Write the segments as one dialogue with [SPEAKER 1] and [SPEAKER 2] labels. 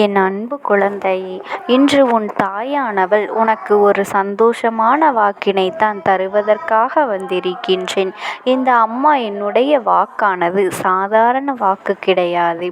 [SPEAKER 1] என் அன்பு குழந்தையே, இன்று உன் தாயானவள் உனக்கு ஒரு சந்தோஷமான வாக்கினைத்தான் தருவதற்காக வந்திருக்கின்றேன். இந்த அம்மா என்னுடைய வாக்கானது சாதாரண வாக்கு கிடையாது.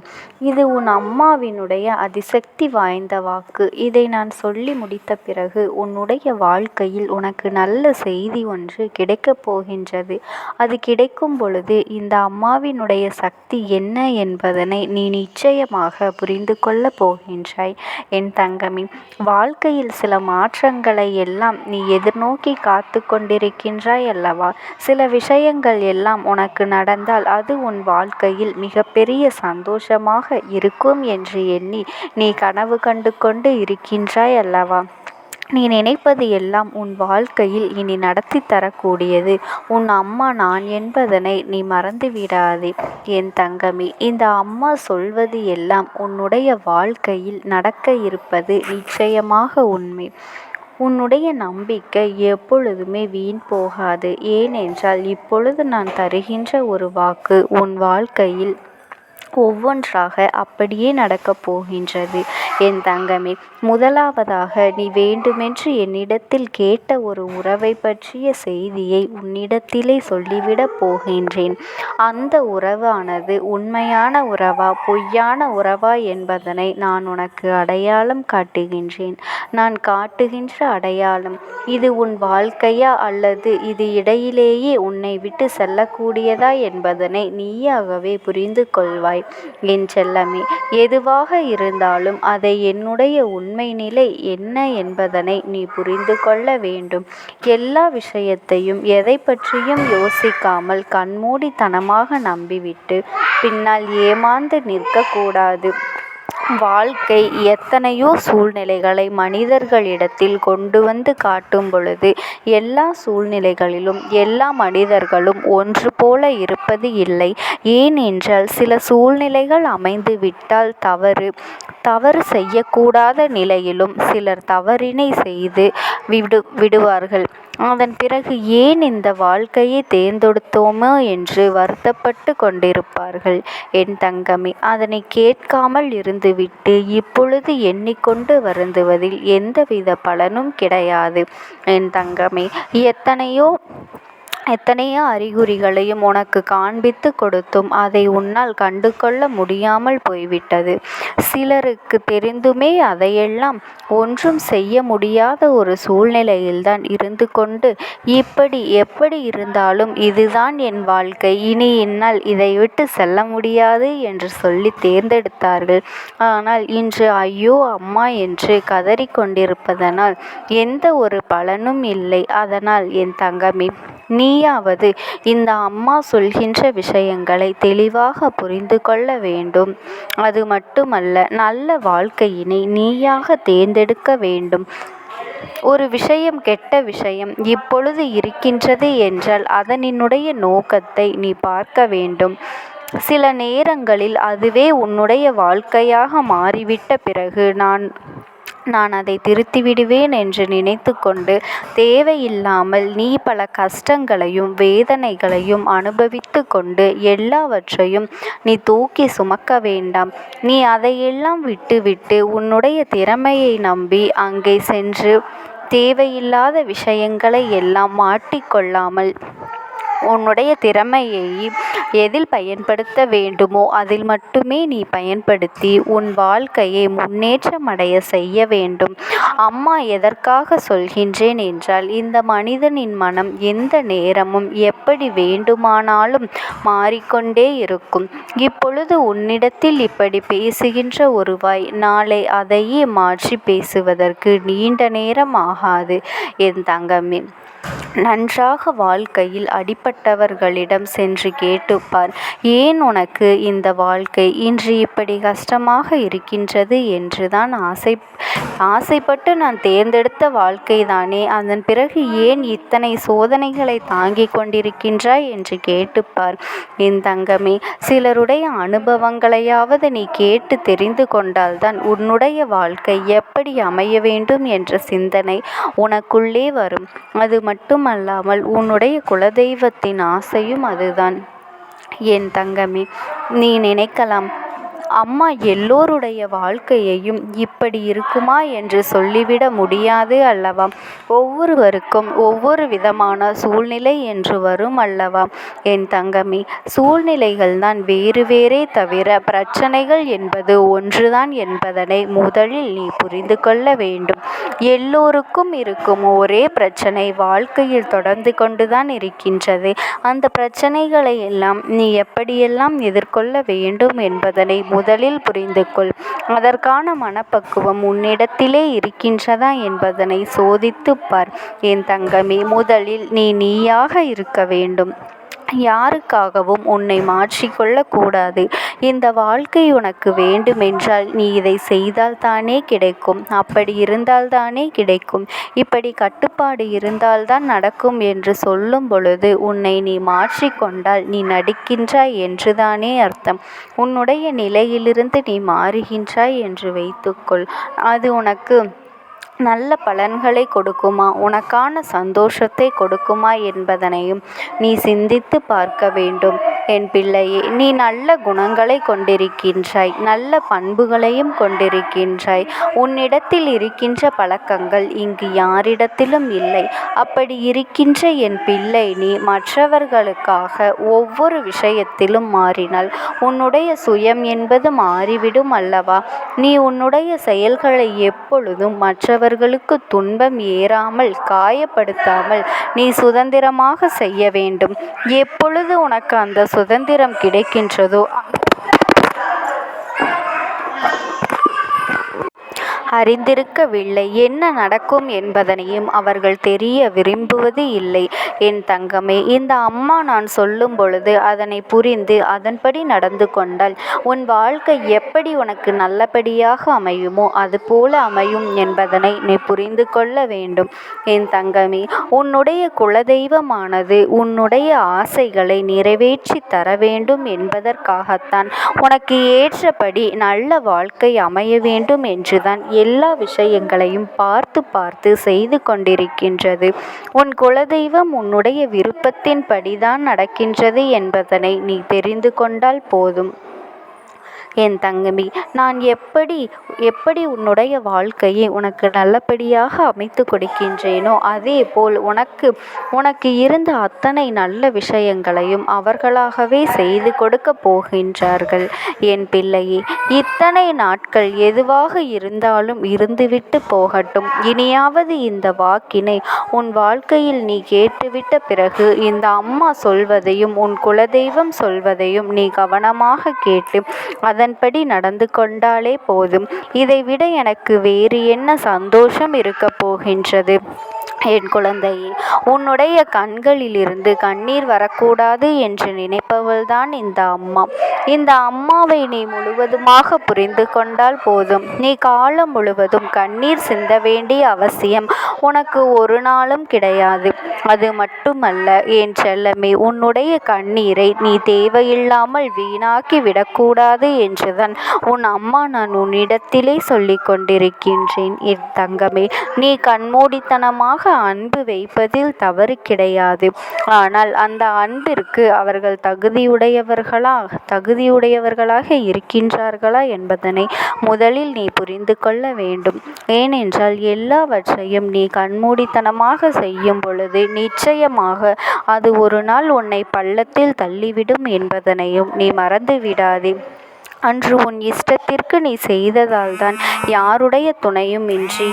[SPEAKER 1] இது உன் அம்மாவினுடைய அதிசக்தி வாய்ந்த வாக்கு. இதை நான் சொல்லி முடித்த பிறகு உன்னுடைய வாழ்க்கையில் உனக்கு நல்ல செய்தி ஒன்று கிடைக்கப் போகின்றது. அது கிடைக்கும் பொழுது இந்த அம்மாவினுடைய சக்தி என்ன என்பதனை நீ நிச்சயமாக புரிந்து கொள்ளப் போகின்றாய். என் தங்கமி, வாழ்க்கையில் சில மாற்றங்களை எல்லாம் நீ எதிர்நோக்கி காத்து கொண்டிருக்கின்றாய் அல்லவா? சில விஷயங்கள் எல்லாம் உனக்கு நடந்தால் அது உன் வாழ்க்கையில் மிகப்பெரிய சந்தோஷமாக இருக்கும் என்று எண்ணி நீ கனவு கண்டு கொண்டு இருக்கின்றாய் அல்லவா? நீ நினைப்பது எல்லாம் உன் வாழ்க்கையில் இனி நடத்தி தரக்கூடியது உன் அம்மா நான் என்பதனை நீ மறந்துவிடாதே. என் தங்கமி, இந்த அம்மா சொல்வது எல்லாம் உன்னுடைய வாழ்க்கையில் நடக்க இருப்பது நிச்சயமாக உண்மை. உன்னுடைய நம்பிக்கை எப்பொழுதுமே வீண் போகாது. ஏனென்றால் இப்பொழுது நான் தருகின்ற ஒரு வாக்கு உன் வாழ்க்கையில் ஒவ்வொன்றாக அப்படியே நடக்கப் போகின்றது. என் தங்கமே, முதலாவதாக நீ வேண்டுமென்று என்னிடத்தில் கேட்ட ஒரு உறவை பற்றிய செய்தியை உன்னிடத்திலே சொல்லிவிடப் போகின்றேன். அந்த உறவானது உண்மையான உறவா பொய்யான உறவா என்பதனை நான் உனக்கு அடையாளம் காட்டுகின்றேன். நான் காட்டுகின்ற அடையாளம் இது உன் வாழ்க்கையா அல்லது இது இடையிலேயே உன்னை விட்டு செல்லக்கூடியதா என்பதனை நீயாகவே புரிந்து கொள்வாய். என் செல்லமே, எதுவாக இருந்தாலும் அதை என்னுடைய உண்மை நிலை என்ன என்பதனை நீ புரிந்து கொள்ள வேண்டும். எல்லா விஷயத்தையும் எதை பற்றியும் யோசிக்காமல் கண்மூடித்தனமாக நம்பிவிட்டு பின்னால் ஏமாந்து நிற்கக்கூடாது. வாழ்க்கை எத்தனையோ சூழ்நிலைகளை மனிதர்களிடத்தில் கொண்டு வந்து காட்டும் பொழுது எல்லா சூழ்நிலைகளிலும் எல்லா மனிதர்களும் ஒன்று போல இருப்பது இல்லை. ஏனென்றால் சில சூழ்நிலைகள் அமைந்து விட்டால் தவறு செய்யக்கூடாத நிலையிலும் சிலர் தவறினை செய்து விடுவார்கள். அதன் பிறகு ஏன் இந்த வாழ்க்கையை தேர்ந்தெடுத்தோமோ என்று வருத்தப்பட்டு கொண்டிருப்பார்கள். என் தங்கமே, அதனை கேட்காமல் இருந்துவிட்டு இப்பொழுது எண்ணிக்கொண்டு வருந்துவதில் எந்தவித பலனும் கிடையாது. என் தங்கமே, எத்தனையோ அறிகுறிகளையும் உனக்கு காண்பித்து கொடுத்தும் அதை உன்னால் கண்டு கொள்ள முடியாமல் போய்விட்டது. சிலருக்கு தெரிந்துமே அதையெல்லாம் ஒன்றும் செய்ய முடியாத ஒரு சூழ்நிலையில்தான் இருந்து கொண்டு எப்படி இருந்தாலும் இதுதான் என் வாழ்க்கை, இனி என்னால் இதை விட்டு செல்ல முடியாது என்று சொல்லி தேர்ந்தெடுத்தார்கள். ஆனால் இன்று ஐயோ அம்மா என்று கதறிக்கொண்டிருப்பதனால் எந்த ஒரு பலனும் இல்லை. அதனால் என் தங்கமே, நீயாவது இந்த அம்மா சொல்கின்ற விஷயங்களை தெளிவாக புரிந்து கொள்ள வேண்டும். அது மட்டுமல்ல, நல்ல வாழ்க்கையினை நீயாக தேர்ந்தெடுக்க வேண்டும். ஒரு விஷயம் கெட்ட விஷயம் இப்பொழுது இருக்கின்றது என்றால் அதனினுடைய நோக்கத்தை நீ பார்க்க வேண்டும். சில நேரங்களில் அதுவே உன்னுடைய வாழ்க்கையாக மாறிவிட்ட பிறகு நான் அதை திருத்திவிடுவேன் என்று நினைத்து கொண்டு தேவையில்லாமல் நீ பல கஷ்டங்களையும் வேதனைகளையும் அனுபவித்து கொண்டு எல்லாவற்றையும் நீ தூக்கி சுமக்க வேண்டாம். நீ அதையெல்லாம் விட்டுவிட்டு உன்னுடைய திறமையை நம்பி அங்கே சென்று தேவையில்லாத விஷயங்களை எல்லாம் மாட்டிக்கொள்ளாமல் உன்னுடைய திறமையை எதில் பயன்படுத்த வேண்டுமோ அதில் மட்டுமே நீ பயன்படுத்தி உன் வாழ்க்கையை முன்னேற்றம் அடைய செய்ய வேண்டும். அம்மா எதற்காக சொல்கின்றேன் என்றால், இந்த மனிதனின் மனம் எந்த நேரமும் எப்படி வேண்டுமானாலும் மாறிக்கொண்டே இருக்கும். இப்பொழுது உன்னிடத்தில் இப்படி பேசுகின்ற ஒரு வாய் நாளை அதையே மாற்றி பேசுவதற்கு நீண்ட நேரம் ஆகாது. என் தங்கமே, நன்றாக வாழ்க்கையில் அடிபட்டவர்களிடம் சென்று கேட்டுப்பார். ஏன் உனக்கு இந்த வாழ்க்கை இன்று இப்படி கஷ்டமாக இருக்கின்றது என்றுதான் ஆசைப்பட்டு நான் தேர்ந்தெடுத்த வாழ்க்கை தானே, அதன் பிறகு ஏன் இத்தனை சோதனைகளை தாங்கிக் கொண்டிருக்கின்றாய் என்று கேட்டுப்பார். என் தங்கமே, சிலருடைய அனுபவங்களையாவது நீ கேட்டு தெரிந்து கொண்டால்தான் உன்னுடைய வாழ்க்கை எப்படி அமைய வேண்டும் என்ற சிந்தனை உனக்குள்ளே வரும். அது மட்டுமல்லாமல் உன்னுடைய குலதெய்வத்தின் ஆசையும் அதுதான். என் தங்கமே, நீ நினைக்கலாம், அம்மா எல்லோருடைய வாழ்க்கையையும் இப்படி இருக்குமா என்று சொல்லிவிட முடியாது அல்லவா? ஒவ்வொருவருக்கும் ஒவ்வொரு விதமான சூழ்நிலை என்று வரும் அல்லவா? என் தங்கமே, சூழ்நிலைகள் தான் வேறு வேறே தவிர பிரச்சனைகள் என்பது ஒன்றுதான் என்பதனை முதலில் நீ புரிந்து கொள்ள வேண்டும். எல்லோருக்கும் இருக்கும் ஒரே பிரச்சனை வாழ்க்கையில் தொடர்ந்து கொண்டுதான் இருக்கின்றது. அந்த பிரச்சனைகளை எல்லாம் நீ எப்படியெல்லாம் எதிர்கொள்ள வேண்டும் என்பதனை முதலில் புரிந்து கொள். அதற்கான மனப்பக்குவம் உன்னிடத்திலே இருக்கின்றதா என்பதனை சோதித்துப் பார். என் தங்கமே, முதலில் நீயாக இருக்க வேண்டும். யாருக்காகவும் உன்னை மாற்றிக்கொள்ளக்கூடாது. இந்த வாழ்க்கை உனக்கு வேண்டுமென்றால் நீ இதை செய்தால் தானே கிடைக்கும், அப்படி இருந்தால் தானே கிடைக்கும், இப்படி கட்டுப்பாடு இருந்தால்தான் நடக்கும் என்று சொல்லும் பொழுது உன்னை நீ மாற்றிக்கொண்டால் நீ நடிக்கின்றாய் என்றுதானே அர்த்தம். உன்னுடைய நிலையிலிருந்து நீ மாறுகின்றாய் என்று வைத்துக்கொள். அது உனக்கு நல்ல பலன்களை கொடுக்குமா, உனக்கான சந்தோஷத்தை கொடுக்குமா என்பதனையும் நீ சிந்தித்து பார்க்க வேண்டும். என் பிள்ளையே, நீ நல்ல குணங்களை கொண்டிருக்கின்றாய், நல்ல பண்புகளையும் கொண்டிருக்கின்றாய். உன்னிடத்தில் இருக்கின்ற பழக்கங்கள் இங்கு யாரிடத்திலும் இல்லை. அப்படி இருக்கின்ற என் பிள்ளை, நீ மற்றவர்களுக்காக ஒவ்வொரு விஷயத்திலும் மாறினால் உன்னுடைய சுயம் என்பது மாறிவிடும் அல்லவா? நீ உன்னுடைய செயல்களை எப்பொழுதும் மற்றவர்களுக்கு துன்பம் ஏறாமல், காயப்படுத்தாமல் நீ சுதந்திரமாக செய்ய வேண்டும். எப்பொழுது உனக்கு அந்த சுதந்திரம் கிடைக்கின்றதோ அறிந்திருக்கவில்லை, என்ன நடக்கும் என்பதனையும் அவர்கள் தெரிய விரும்புவது இல்லை. என் தங்கமே, இந்த அம்மா நான் சொல்லும் பொழுது அதனை புரிந்து அதன்படி நடந்து கொண்டால் உன் வாழ்க்கை எப்படி உனக்கு நல்லபடியாக அமையுமோ அதுபோல அமையும் என்பதனை நீ புரிந்து கொள்ள வேண்டும். என் தங்கமே, உன்னுடைய குலதெய்வமானது உன்னுடைய ஆசைகளை நிறைவேற்றி தர வேண்டும் என்பதற்காகத்தான் உனக்கு ஏற்றபடி நல்ல வாழ்க்கை அமைய வேண்டும் என்றுதான் எல்லா விஷயங்களையும் பார்த்து பார்த்து செய்து கொண்டிருக்கின்றது. உன் குலதெய்வம் உன்னுடைய விருப்பத்தின் படிதான் நடக்கின்றது என்பதனை நீ தெரிந்து கொண்டால் போதும். என் தங்கமி, நான் எப்படி உன்னுடைய வாழ்க்கையை உனக்கு நல்லபடியாக அமைத்து கொடுக்கின்றேனோ அதே போல் உனக்கு இருந்த அத்தனை நல்ல விஷயங்களையும் அவர்களாகவே செய்து கொடுக்க போகின்றார்கள். என் பிள்ளையே, இத்தனை நாட்கள் எதுவாக இருந்தாலும் இருந்துவிட்டு போகட்டும். இனியாவது இந்த வாக்கினை உன் வாழ்க்கையில் நீ கேட்டுவிட்ட பிறகு இந்த அம்மா சொல்வதையும் உன் குலதெய்வம் சொல்வதையும் நீ கவனமாக கேட்டு அதன்படி நடந்து கொண்டாலே போதும். இதைவிட எனக்கு வேறு என்ன சந்தோஷம் இருக்க போகின்றது? என் குழந்தையே, உன்னுடைய கண்களிலிருந்து கண்ணீர் வரக்கூடாது என்று நினைப்பவள்தான் இந்த அம்மா. இந்த அம்மாவை நீ முழுவதுமாக புரிந்து கொண்டால் போதும். நீ காலம் முழுவதும் கண்ணீர் சிந்த வேண்டிய அவசியம் உனக்கு ஒரு நாளும் கிடையாது. அது மட்டுமல்ல என் செல்லமே, உன்னுடைய கண்ணீரை நீ தேவையில்லாமல் வீணாக்கி விடக்கூடாது என்றுதான் உன் அம்மா நான் உன்னிடத்திலே சொல்லிக் கொண்டிருக்கின்றேன். என் தங்கமே, நீ கண்மூடித்தனமாக அன்பு வைப்பதில் தவறு கிடையாது. ஆனால் அந்த அன்பிற்கு அவர்கள் தகுதியுடையவர்களாக இருக்கின்றார்களா என்பதனை முதலில் நீ புரிந்து கொள்ள வேண்டும். ஏனென்றால் எல்லாவற்றையும் நீ கண்மூடித்தனமாக செய்யும் பொழுது நிச்சயமாக அது ஒரு நாள் உன்னை பள்ளத்தில் தள்ளிவிடும் என்பதனையும் நீ மறந்து விடாதே. அன்று உன் இஷ்டத்திற்கு நீ செய்ததால்தான் யாருடைய துணையும் இன்றி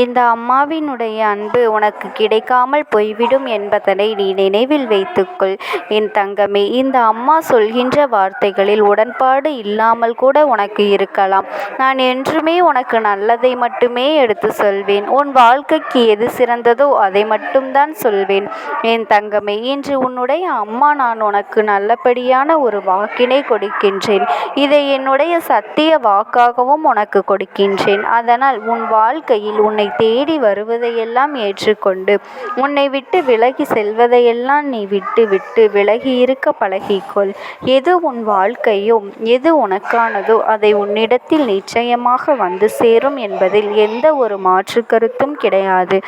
[SPEAKER 1] இந்த அம்மாவினுடைய அன்பு உனக்கு கிடைக்காமல் போய்விடும் என்பதனை நீ நினைவில் வைத்துக்கொள். என் தங்கமே, இந்த அம்மா சொல்கின்ற வார்த்தைகளில் உடன்பாடு இல்லாமல் கூட உனக்கு இருக்கலாம். நான் என்றுமே உனக்கு நல்லதை மட்டுமே எடுத்து சொல்வேன். உன் வாழ்க்கைக்கு எது சிறந்ததோ அதை மட்டும்தான் சொல்வேன். என் தங்கமே, இன்று உன்னுடைய அம்மா நான் உனக்கு நல்லபடியான ஒரு வாக்கினை கொடுக்கின்றேன். இதை என்னுடைய சத்திய வாக்காகவும் உனக்கு கொடுக்கின்றேன். அதனால் உன் வாழ்க்கையில் உன்னை தேடி வருவதையெல்லாம் ஏற்றுக்கொண்டு உன்னை விட்டு விலகி செல்வதையெல்லாம் நீ விட்டு விலகி இருக்க பழகிக்கொள். எது உன் வாழ்க்கையோ, எது உனக்கானதோ அதை உன்னிடத்தில் நிச்சயமாக வந்து சேரும் என்பதில் எந்த ஒரு மாற்று கருத்தும் கிடையாது.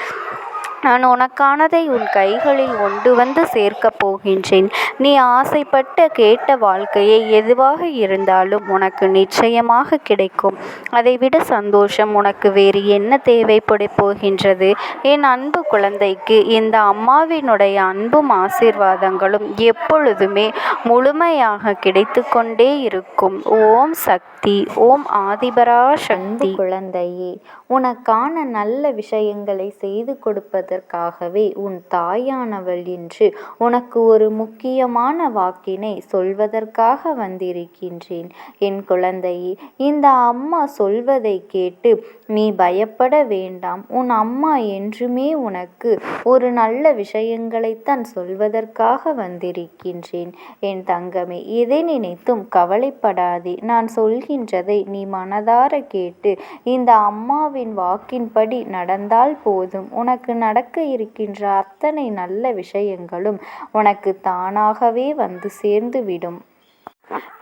[SPEAKER 1] நான் உனக்கானதை உன் கைகளில் கொண்டு வந்து சேர்க்கப் போகின்றேன். நீ ஆசைப்பட்ட கேட்ட வாழ்க்கையை எதுவாக இருந்தாலும் உனக்கு நிச்சயமாக கிடைக்கும். அதைவிட சந்தோஷம் உனக்கு வேறு என்ன தேவைப்பட போகின்றது? என் அன்பு குழந்தைக்கு இந்த அம்மாவினுடைய அன்பும் ஆசீர்வாதங்களும் எப்பொழுதுமே முழுமையாக கிடைத்து கொண்டே இருக்கும். ஓம் சக்தி. ஓம் ஆதிபரா சக்தி. குழந்தையே, உனக்கான நல்ல விஷயங்களை செய்து கொடுப்பதற்காகவே உன் தாயானவள் என்று உனக்கு ஒரு முக்கியமான வாக்கினை சொல்வதற்காக வந்திருக்கின்றேன். என் குழந்தையே, இந்த அம்மா சொல்வதை கேட்டு நீ பயப்பட வேண்டாம். உன் அம்மா என்றுமே உனக்கு ஒரு நல்ல விஷயங்களைத்தான் சொல்வதற்காக வந்திருக்கின்றேன். என் தங்கமே, எதை நினைத்தும் கவலைப்படாதே. நான் சொல்கின்றதை நீ மனதார கேட்டு இந்த அம்மாவின் வாக்கின்படி நடந்தால் போதும். உனக்கு நடக்க இருக்கின்ற அத்தனை நல்ல விஷயங்களும் உனக்கு தானாகவே வந்து சேர்ந்துவிடும்.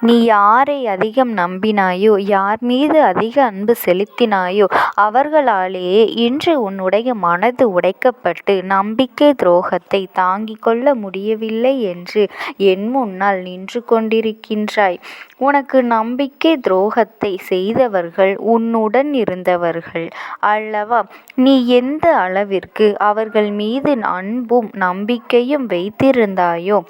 [SPEAKER 1] நீ யாரை அதிகம் நம்பினாயோ, யார் மீது அதிக அன்பு செலுத்தினாயோ, அவர்களாலேயே இன்று உன்னுடைய மனது உடைக்கப்பட்டு நம்பிக்கை துரோகத்தை தாங்கிக் கொள்ள முடியவில்லை என்று என் முன்னால் நின்று கொண்டிருக்கின்றாய். உனக்கு நம்பிக்கை துரோகத்தை செய்தவர்கள் உன்னுடன் இருந்தவர்கள் அல்லவா? நீ எந்த அளவிற்கு அவர்கள் மீது அன்பும் நம்பிக்கையும் வைத்திருந்தாயோ,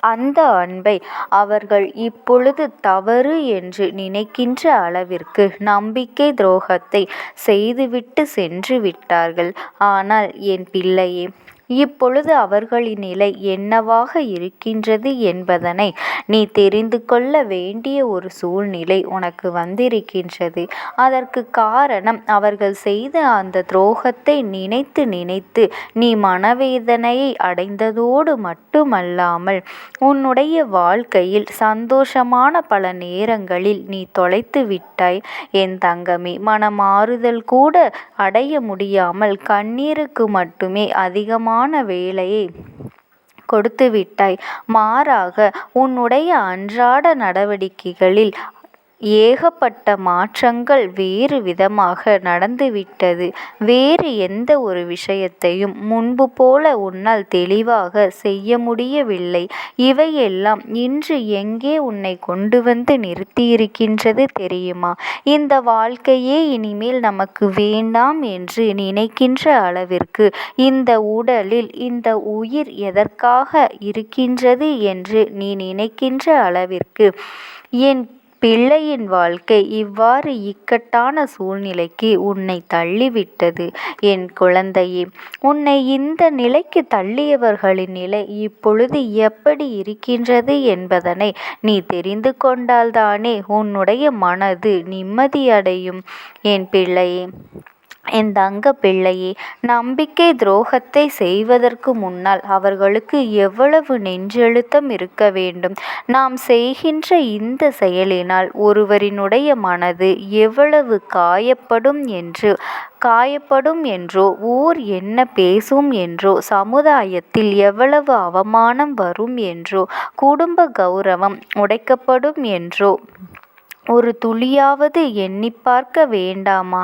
[SPEAKER 1] அந்த அன்பை அவர்கள் இப்பொழுது தவறு என்று நினைக்கின்ற அளவிற்கு நம்பிக்கை துரோகத்தை செய்துவிட்டு சென்று விட்டார்கள். ஆனால் என் பிள்ளையே, இப்பொழுது அவர்களின் நிலை என்னவாக இருக்கின்றது என்பதனை நீ தெரிந்து கொள்ள வேண்டிய ஒரு சூழ்நிலை உனக்கு வந்திருக்கின்றது. அதற்கு காரணம், அவர்கள் செய்த அந்த துரோகத்தை நினைத்து நினைத்து நீ மனவேதனையை அடைந்ததோடு மட்டுமல்லாமல் உன்னுடைய வாழ்க்கையில் சந்தோஷமான பல நேரங்களில் நீ தொலைத்து விட்டாய். என் தங்கமே, மனமாறுதல் கூட அடைய முடியாமல் கண்ணீருக்கு மட்டுமே அதிகமான வேலையை கொடுத்துவிட்டாய். மாறாக உன்னுடைய அன்றாட நடவடிக்கைகளில் ஏகப்பட்ட மாற்றங்கள் வேறு விதமாக நடந்துவிட்டது. வேறு எந்த ஒரு விஷயத்தையும் முன்பு போல உன்னால் தெளிவாக செய்ய முடியவில்லை. இவையெல்லாம் இன்று எங்கே உன்னை கொண்டு வந்து நிறுத்தியிருக்கின்றது தெரியுமா? இந்த வாழ்க்கையே இனிமேல் நமக்கு வேண்டாம் என்று நினைக்கின்ற அளவிற்கு இந்த உடலில் இந்த உயிர் எதற்காக இருக்கின்றது என்று நீ நினைக்கின்ற அளவிற்கு என் பிள்ளையின் வாழ்க்கை இவ்வாறு இக்கட்டான சூழ்நிலைக்கு உன்னை தள்ளிவிட்டது. என் குழந்தையே, உன்னை இந்த நிலைக்கு தள்ளியவர்களின் நிலை இப்பொழுது எப்படி இருக்கின்றது என்பதனை நீ தெரிந்து கொண்டால்தானே உன்னுடைய மனது நிம்மதியடையும். என் பிள்ளையே, என் தங்க பிள்ளையே, நம்பிக்கை துரோகத்தை செய்வதற்கு முன்னால் அவர்களுக்கு எவ்வளவு நெஞ்செழுத்தம் இருக்க வேண்டும்? நாம் செய்கின்ற இந்த செயலினால் ஒருவரினுடைய மனது எவ்வளவு காயப்படும் என்றோ, ஊர் என்ன பேசும் என்றோ, சமுதாயத்தில் எவ்வளவு அவமானம் வரும் என்றோ, குடும்ப கௌரவம் உடைக்கப்படும் என்றோ ஒரு துளியாவது எண்ணி பார்க்க வேண்டாமா?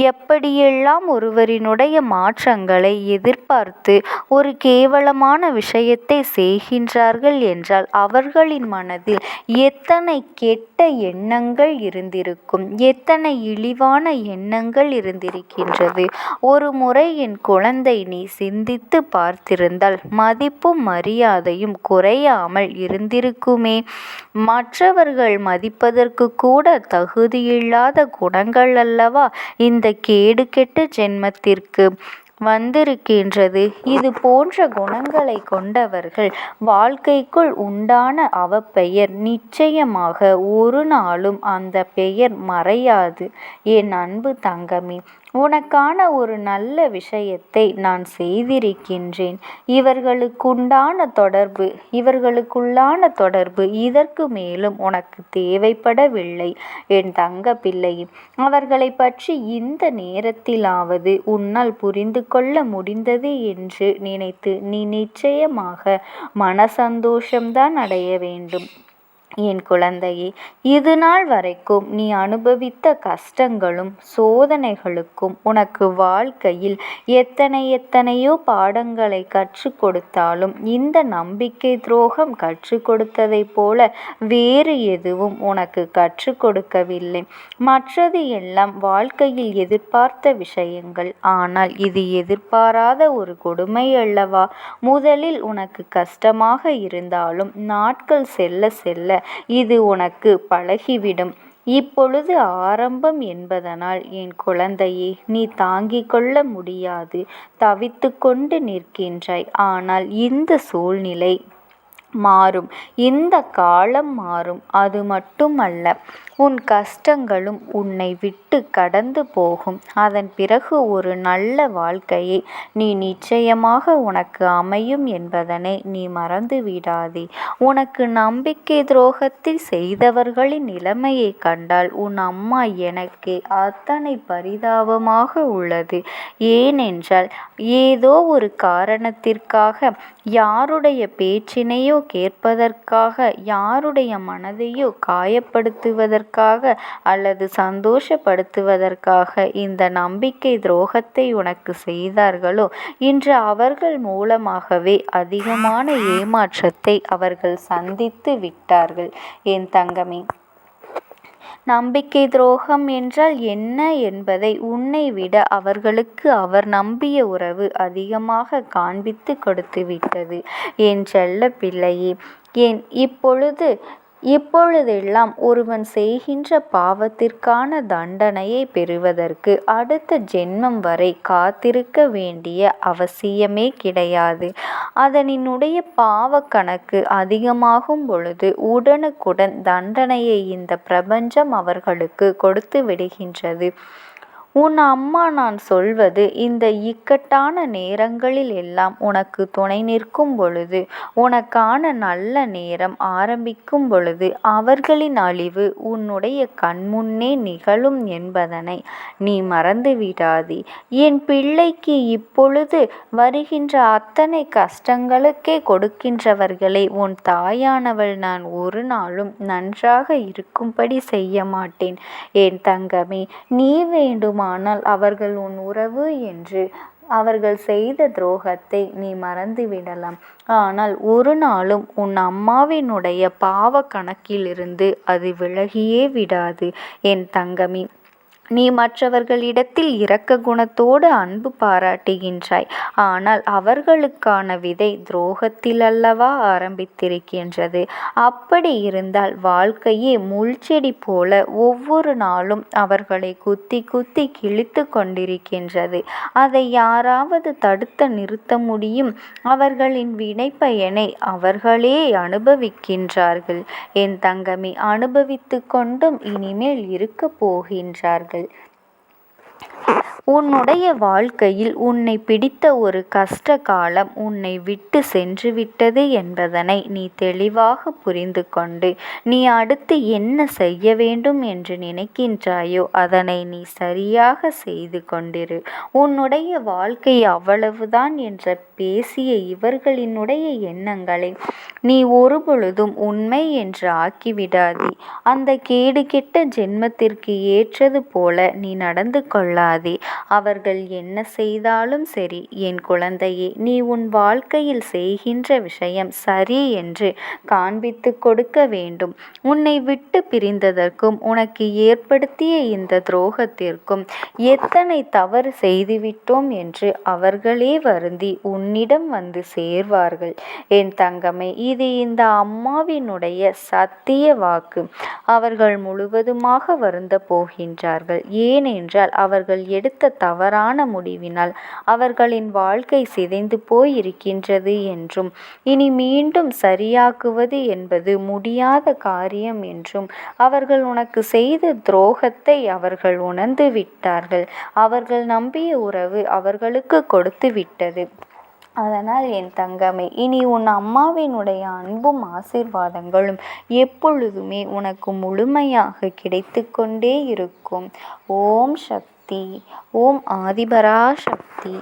[SPEAKER 1] எப்படியெல்லாம் ஒருவரினுடைய மாற்றங்களை எதிர்பார்த்து ஒரு கேவலமான விஷயத்தை செய்கின்றார்கள் என்றால் அவர்களின் மனதில் எத்தனை கெட்ட எண்ணங்கள் இருந்திருக்கும், எத்தனை இழிவான எண்ணங்கள் இருந்திருக்கின்றது. ஒரு முறை என் குழந்தை, நீ சிந்தித்து பார்த்திருந்தால் மதிப்பும் மரியாதையும் குறையாமல் இருந்திருக்குமே. மற்றவர்கள் மதிப்பதற்கு கூட தகுதியில்லாத குணங்கள் அல்லவா இந்த கேடு கெட்ட ஜென்மத்திற்கு வந்திருக்கின்றது. இது போன்ற குணங்களை கொண்டவர்கள் வாழ்க்கைக்குள் உண்டான அவப்பெயர் நிச்சயமாக ஒரு நாளும் அந்த பெயர் மறையாது. என் அன்பு தங்கமே, உனக்கான ஒரு நல்ல விஷயத்தை நான் செய்திருக்கின்றேன். இவர்களுக்குள்ளான தொடர்பு இதற்கு மேலும் உனக்கு தேவைப்படவில்லை. என் தங்க பிள்ளையே, அவர்களை பற்றி இந்த நேரத்திலாவது உன்னால் புரிந்து கொள்ள முடிந்தது என்று நினைத்து நீ நிச்சயமாக மன சந்தோஷம்தான் அடைய வேண்டும். என் குழந்தையே, இது நாள் வரைக்கும் நீ அனுபவித்த கஷ்டங்களும் சோதனைகளுக்கும் உனக்கு வாழ்க்கையில் எத்தனையோ பாடங்களை கற்றுக் கொடுத்தாலும் இந்த நம்பிக்கை துரோகம் கற்றுக் கொடுத்ததைப் போல வேறு எதுவும் உனக்கு கற்றுக் கொடுக்கவில்லை. மற்றது எல்லாம் வாழ்க்கையில் எதிர்பார்த்த விஷயங்கள். ஆனால் இது எதிர்பாராத ஒரு கொடுமை அல்லவா? முதலில் உனக்கு கஷ்டமாக இருந்தாலும் நாட்கள் செல்ல செல்ல இது உனக்கு பழகிவிடும். இப்பொழுது ஆரம்பம் என்பதனால் என் குழந்தையே, நீ தாங்கிக் கொள்ள முடியாது தவித்து கொண்டு நிற்கின்றாய். ஆனால் இந்த சூழ்நிலை மாறும், இந்த காலம் மாறும். அது மட்டுமல்ல, உன் கஷ்டங்களும் உன்னை விட்டு கடந்து போகும். அதன் பிறகு ஒரு நல்ல வாழ்க்கையை நீ நிச்சயமாக உனக்கு அமையும் என்பதனை நீ மறந்து விடாதே. உனக்கு நம்பிக்கை துரோகத்தை செய்தவர்களின் நிலைமையை கண்டால் உன் அம்மா எனக்கு அத்தனை பரிதாபமாக உள்ளது. ஏனென்றால் ஏதோ ஒரு காரணத்திற்காக யாருடைய பேச்சினையோ கேட்பதற்காக, யாருடைய மனதையோ காயப்படுத்துவதற்காக அல்லது சந்தோஷப்படுத்துவதற்காக இந்த நம்பிக்கை துரோகத்தை உனக்கு செய்தார்களோ, இன்று அவர்கள் மூலமாகவே அதிகமான ஏமாற்றத்தை அவர்கள் சந்தித்து விட்டார்கள். என் தங்கமே, நம்பிக்கை துரோகம் என்றால் என்ன என்பதை உன்னை விட அவர்களுக்கு அவர் நம்பிய உறவு அதிகமாக காண்பித்து கொடுத்துவிட்டது. என் செல்ல பிள்ளையே, ஏன் இப்பொழுதெல்லாம் ஒருவன் செய்கின்ற பாவத்திற்கான தண்டனையை பெறுவதற்கு அடுத்த ஜென்மம் வரை காத்திருக்க வேண்டிய அவசியமே கிடையாது. அதனினுடைய பாவ கணக்கு அதிகமாகும் பொழுது உடனுக்குடன் தண்டனையை இந்த பிரபஞ்சம் அவர்களுக்கு கொடுத்து விடுகின்றது. உன் அம்மா நான் சொல்வது இந்த இக்கட்டான நேரங்களில் எல்லாம் உனக்கு துணை நிற்கும் பொழுது, உனக்கான நல்ல நேரம் ஆரம்பிக்கும் பொழுது அவர்களின் அழிவு உன்னுடைய கண்முன்னே நிகழும் என்பதனை நீ மறந்து விடாதே. என் பிள்ளைக்கு இப்பொழுது வருகின்ற அத்தனை கஷ்டங்களுக்கே கொடுக்கின்றவர்களை உன் தாயானவள் நான் ஒரு நாளும் நன்றாக இருக்கும்படி செய்ய மாட்டேன். என் தங்கமே, நீ வேண்டுமானால் அவர்கள் உன் உறவு என்று அவர்கள் செய்த துரோகத்தை நீ மறந்துவிடலாம். ஆனால் ஒரு நாளும் உன் அம்மாவினுடைய பாவ கணக்கிலிருந்து அது விலகியே விடாது. என் தங்கமே, நீ மற்றவர்களிடத்தில் இரக்க குணத்தோடு அன்பு பாராட்டுகின்றாய். ஆனால் அவர்களுக்கான விதை துரோகத்தில் அல்லவா ஆரம்பித்திருக்கின்றது. அப்படி இருந்தால் வாழ்க்கையே முள்செடி போல ஒவ்வொரு நாளும் அவர்களை குத்தி குத்தி கிழித்து கொண்டிருக்கின்றது. அதை யாராவது தடுத்து நிறுத்த முடியும்? அவர்களின் வினைப்பயனை அவர்களே அனுபவிக்கின்றார்கள். என் தங்கமே, அனுபவித்து கொண்டும் இனிமேல் இருக்க போகின்றார்கள். உன்னுடைய வாழ்க்கையில் உன்னை பிடித்த ஒரு கஷ்ட காலம் உன்னை விட்டு சென்றுவிட்டது என்பதனை நீ தெளிவாக புரிந்து கொண்டு நீ அடுத்து என்ன செய்ய வேண்டும் என்று நினைக்கின்றாயோ அதனை நீ சரியாக செய்து கொண்டிரு. உன்னுடைய வாழ்க்கை அவ்வளவுதான் என்று பேசிய இவர்களினுடைய எண்ணங்களை நீ ஒருபொழுதும் உண்மை என்று ஆக்கிவிடாதே. அந்த கேடு கெட்ட ஜென்மத்திற்கு ஏற்றது போல நீ நடந்து கொள்ளாதே. அவர்கள் என்ன செய்தாலும் சரி என் குழந்தையே, நீ உன் வாழ்க்கையில் செய்கின்ற விஷயம் சரி என்று காண்பித்து கொடுக்க வேண்டும். உன்னை விட்டு பிரிந்ததற்கும் உனக்கு ஏற்படுத்திய இந்த துரோகத்திற்கும் எத்தனை தவறு செய்துவிட்டோம் என்று அவர்களே வருந்தி உன்னிடம் வந்து சேர்வார்கள். என் தங்கமே, இது இந்த அம்மாவினுடைய சத்திய வாக்கு. அவர்கள் முழுவதுமாக வருந்த போகின்றார்கள். ஏனென்றால் அவர்கள் எடுத்த தவறான முடிவினால் அவர்களின் வாழ்க்கை சிதைந்து போயிருக்கின்றது என்றும் இனி மீண்டும் சரியாக்குவது என்பது முடியாத காரியம் என்றும் அவர்கள் உனக்கு செய்த துரோகத்தை அவர்கள் உணர்ந்து விட்டார்கள். அவர்கள் நம்பிய உறவு அவர்களுக்கு கொடுத்து விட்டது. அதனால் என் தங்கமே, இனி உன் அம்மாவினுடைய அன்பும் ஆசீர்வாதங்களும் எப்பொழுதுமே உனக்கு முழுமையாக கிடைத்து கொண்டே இருக்கும். ஓம் சக்தி. ஓம் ஆதிபரா சக்தி.